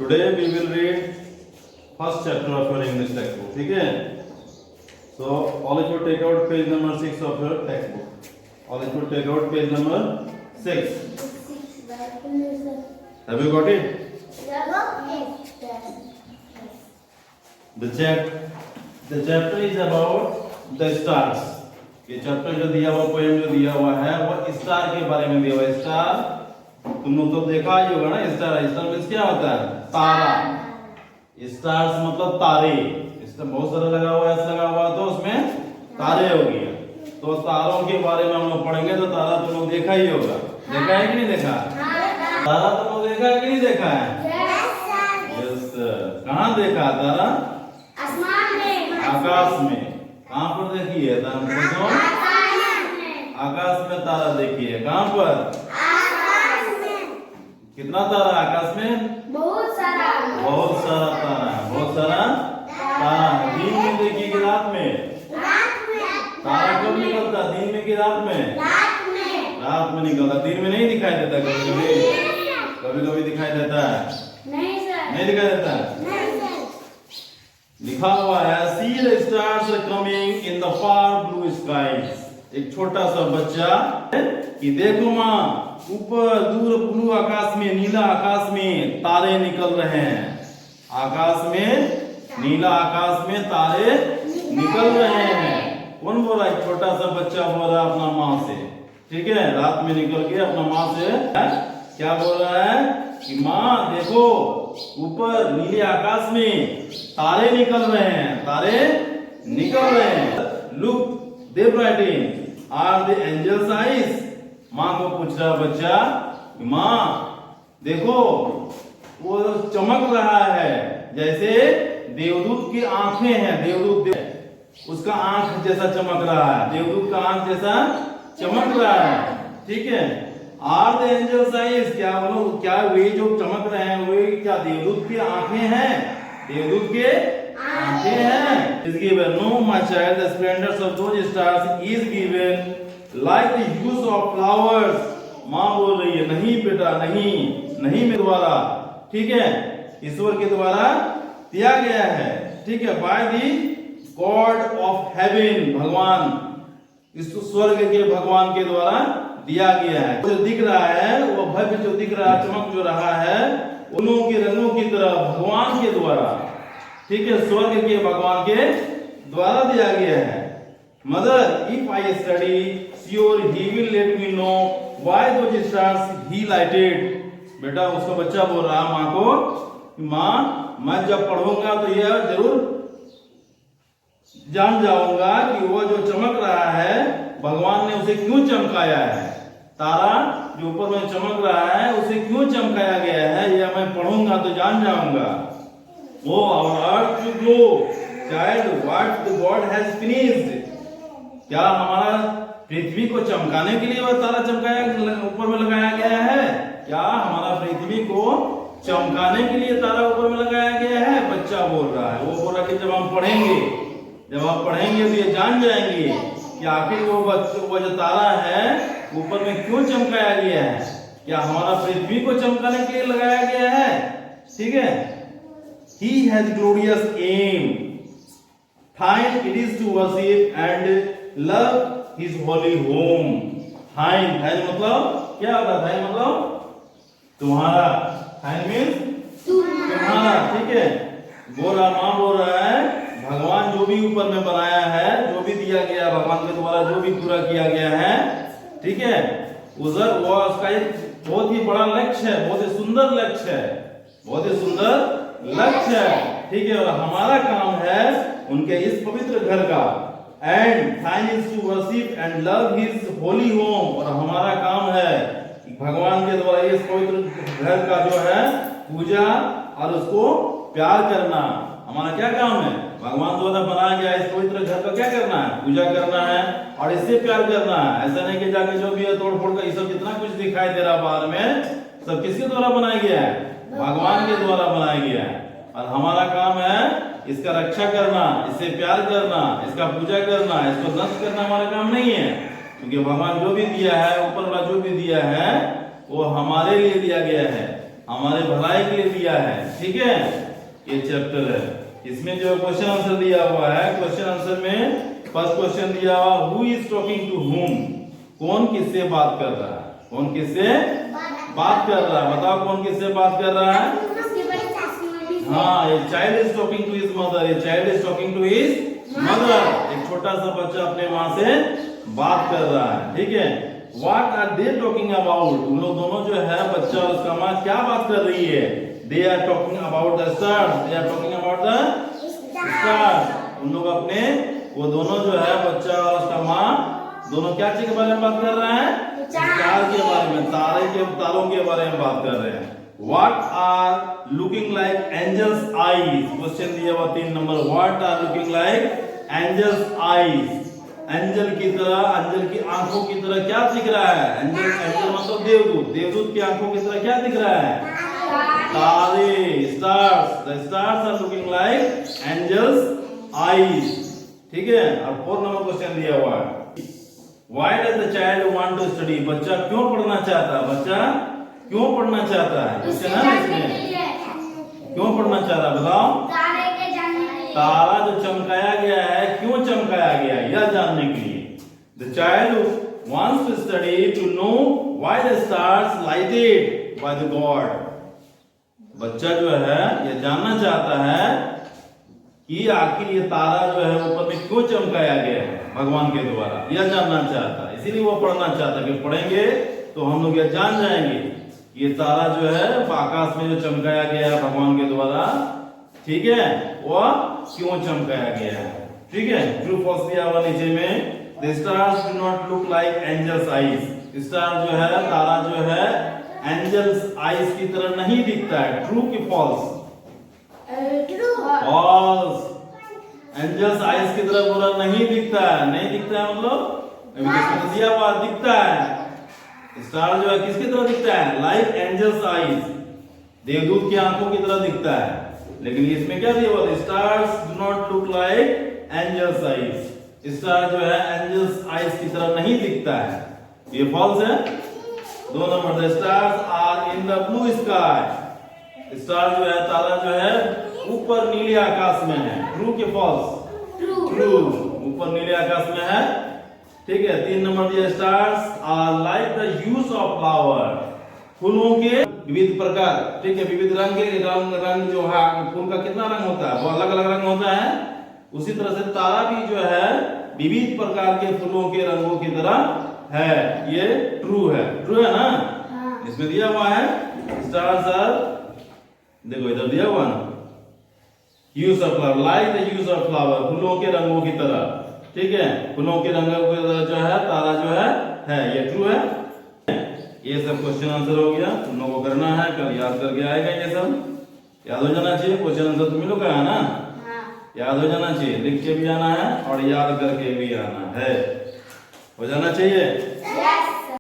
Today we will read first chapter of your English textbook. ठीक है? So all of you take out page number 6 of your textbook. All of you take out page number 6. Have you got it? The chapter is about the stars. ये chapter जो दिया हुआ poem जो दिया हुआ है वो स्टार के बारे में दिया हुआ है। स्टार तुम लोग तो देखा ही होगा ना। स्टार मीन्स क्या होता है? तारा। स्टार्स मतलब तारे। इसमें बहुत सारा लगा हुआ है, लगा हुआ तो उसमें तारे हो गया। तो तारों के बारे में हम लोग पढ़ेंगे। तो तारा तुम लोग देखा ही होगा। देखा है कि नहीं देखा? तारा तुम लोग देखा है कि नहीं देखा है? यस। कहाँ देखा तारा? आकाश में। कहाँ पर देखी है तारा? आकाश में तारा देखी है। कहाँ पर? कितना तारा आकाश में? बहुत सारा तारा है। बहुत सारा तारा है। दिन में देखिए कि रात में? तारा कब निकलता? दिन में कि रात में? रात में निकलता। दिन में नहीं दिखाई देता? कभी दिखाई देता है? नहीं दिखाई देता। लिखा हुआ है see the stars are coming in the far blue skies. एक छोटा सा बच्चा कि देखो माँ, ऊपर दूर ब्लू आकाश में, नीला आकाश में तारे निकल रहे हैं। आकाश में, नीला आकाश में तारे निकल रहे हैं। कौन बोल रहा है? छोटा सा बच्चा बोल रहा है अपना माँ से। ठीक है, रात में निकल के अपना माँ से क्या बोल रहा है कि माँ देखो, ऊपर नीले आकाश में तारे निकल रहे हैं। तारे निकल रहे हैं। Look the brightening are the angels eyes. माँ को पूछ रहा बच्चा, माँ देखो वो चमक रहा है जैसे देवदूत की आंखें हैं। देवदूत उसका आंख जैसा चमक रहा है। देवदूत का आंख जैसा चमक रहा है। ठीक है। आर द एंजल्स आईज, क्या बोलो, क्या वे जो चमक रहे हैं वे क्या देवदूत की आंखें हैं? देवदूत के आंखें हैं। Is given no my child the splendours of those stars is given like the hues of flowers. माँ बोल रही है नहीं बेटा, नहीं मेरे द्वारा। ठीक है, ईश्वर के द्वारा दिया गया है। ठीक है, bye the God of haven, भगवान, इस स्वर्ग के भगवान के द्वारा दिया गया है। जो दिख रहा है वो भव्य जो दिख रहा है, चमक जो रहा है उनों के रंगों की तरह भगवान के द्वारा। ठीक है, स्वर्ग के भगवान के द्वारा दिया गया है। Mother if I study sure he will let me know why those stars he lighted. बेटा उसका बच्चा बोल रहा है माँ को, माँ मैं जब पढ़ूंगा तो यह जरूर जान जाऊंगा कि वो जो चमक रहा है भगवान ने उसे क्यों चमकाया है। तारा जो ऊपर में चमक रहा है उसे क्यों चमकाया गया है, यह मैं पढ़ूंगा तो जान जाऊंगा। वो our earth to glow child what the God has finished. क्या हमारा पृथ्वी को चमकाने के लिए वह तारा चमकाया ऊपर में लगाया गया है? क्या हमारा पृथ्वी को चमकाने के लिए तारा ऊपर में लगाया गया है? बच्चा बोल रहा है। वो बोल रहा है कि जब आप पढ़ेंगे तो ये जान जाएंगे कि आखिर वो जो तारा है ऊपर में क्यों चमकाया गया है। क्या हमारा पृथ्वी को चमकाने के लिए लगाया गया है? ठीक है। He has glorious aim. Thine it is to worship and love his holy home. Thine मतलब क्या होता है? thine मतलब तुम्हारा। thine means तुम्हारा। ठीक है, माँ बोल रहा है भगवान जो भी ऊपर में बनाया है, जो भी दिया गया भगवान के द्वारा, जो भी पूरा किया गया है, ठीक है, उधर वो उसका एक बहुत ही बड़ा लक्ष्य है, बहुत ही सुंदर लक्ष्य है, बहुत ही सुंदर लक्ष्य है। ठीक है, और हमारा काम है उनके इस पवित्र घर का। And time is to worship and love his holy home. और हमारा काम है भगवान के द्वारा इस पवित्र घर का जो है पूजा और उसको प्यार करना। हमारा क्या काम है? भगवान द्वारा बनाया गया इस पवित्र घर का क्या करना है? पूजा करना है और इससे प्यार करना है। ऐसा नहीं कि जाके जो भी है तोड़ फोड़ का ये सब जितना कुछ दिखाई दे रहा बाहर में सब किसके द्वारा बनाया गया है? भगवान के द्वारा बनाया गया है। और हमारा काम है इसका रक्षा करना, इससे प्यार करना, इसका पूजा करना, इसको नष्ट करना हमारा काम नहीं है। क्योंकि भगवान जो भी दिया है, ऊपर वाला जो भी दिया है वो हमारे लिए दिया गया है। हमारे भलाई के लिए दिया है, ठीक है। ये चैप्टर है, इसमें जो क्वेश्चन आंसर दिया हुआ है, क्वेश्चन आंसर में फर्स्ट क्वेश्चन दिया हुआ, who is talking to whom, कौन किससे बात कर रहा है, कौन किससे बात कर रहा है, बताओ कौन किससे बात कर रहा है। हाँ, ये child is talking to his mother, ये child is talking to his mother, एक छोटा सा बच्चा अपने माँ से बात कर रहा है, ठीक है। What are they talking about, उन लोग दोनों जो है बच्चा और उसका माँ क्या बात कर रही है। They are talking about the stars, they are talking about the stars, उन लोग अपने वो दोनों जो है बच्चा और उसका माँ दोनों क्या चीज के बारे में बात कर रहे हैं, स्टार के बारे में, तारों के बारे में बात कर रहे हैं। What are looking like angels eyes, question दिया हुआ 3 number, What are looking like angels eyes, angel की तरह, एंजल की आंखों की तरह क्या दिख रहा है। एंजल, एंजल मतलब देवदूत, देवदूत की आंखों की तरह क्या दिख रहा है, तारे, stars, the stars are looking like angels eyes, ठीक है। और 4 नंबर क्वेश्चन दिया हुआ है, why does the child want to study, बच्चा क्यों पढ़ना चाहता है, बच्चा क्यों पढ़ना चाहता है, क्वेश्चन है इसमें, क्यों पढ़ना चाहता है बताओ। तारा जो चमकाया गया है क्यों चमकाया गया है, यह जानने के लिए। The child wants to study to know why the stars lighted by the God, बच्चा जो है यह जानना चाहता है कि आखिर ये तारा जो है ऊपर में क्यों चमकाया गया है भगवान के द्वारा, यह जानना चाहता है, इसीलिए वो पढ़ना चाहता है कि पढ़ेंगे तो हम लोग यह जान जाएंगे ये तारा जो है आकाश में जो चमकाया गया है भगवान के द्वारा, ठीक है, वह क्यों चमकाया गया है, ठीक है। ट्रू फॉल्स दिया हुआ नीचे में, the stars do not look like angels eyes, star जो है, तारा जो है एंजल्स आईज की तरह नहीं दिखता है, ट्रू की फॉल्स, फॉल्स, एंजल्स आईज की तरह पूरा नहीं दिखता है, नहीं दिखता है मतलब दिया हुआ दिखता है, स्टार जो है किसकी तरह दिखता है, लाइक एंजल्स आईज, देवदूत की आंखों की तरह दिखता है, लेकिन इसमें क्या दिया हुआ, stars do not look like angels eyes, star जो है एंजल्स आईज की तरह नहीं दिखता है, ये फॉल्स है। 2 number, the stars are in the blue sky, star जो है, तारा जो है ऊपर नीले आकाश में है, ट्रू के फॉल्स, ट्रू, ऊपर नीले आकाश में है, ठीक है। 3 नंबर दिया, stars are like the hues of flower, फूलों के विविध प्रकार, ठीक है, विविध रंग के रंग जो है फूल का कितना रंग होता है, वो अलग अलग रंग होता है, उसी तरह से तारा भी जो है विविध प्रकार के फूलों के रंगों की तरह है, ये ट्रू है, ट्रू है ना। इसमें दिया हुआ है स्टार्स आर, देखो इधर दिया हुआ ना, huge of flower, like the hues of flower, फूलों के रंगों की तरह, ठीक है, फूलों के रंगों की तरह जो है तारा जो है ये ट्रू है। ये सब क्वेश्चन आंसर हो गया, तुम लोगों को करना है, कल याद करके आएगा, ये सब याद हो जाना चाहिए, क्वेश्चन आंसर तुम लोग का है ना, याद हो जाना चाहिए, लिख के भी आना है और याद करके भी आना है, हो जाना चाहिए।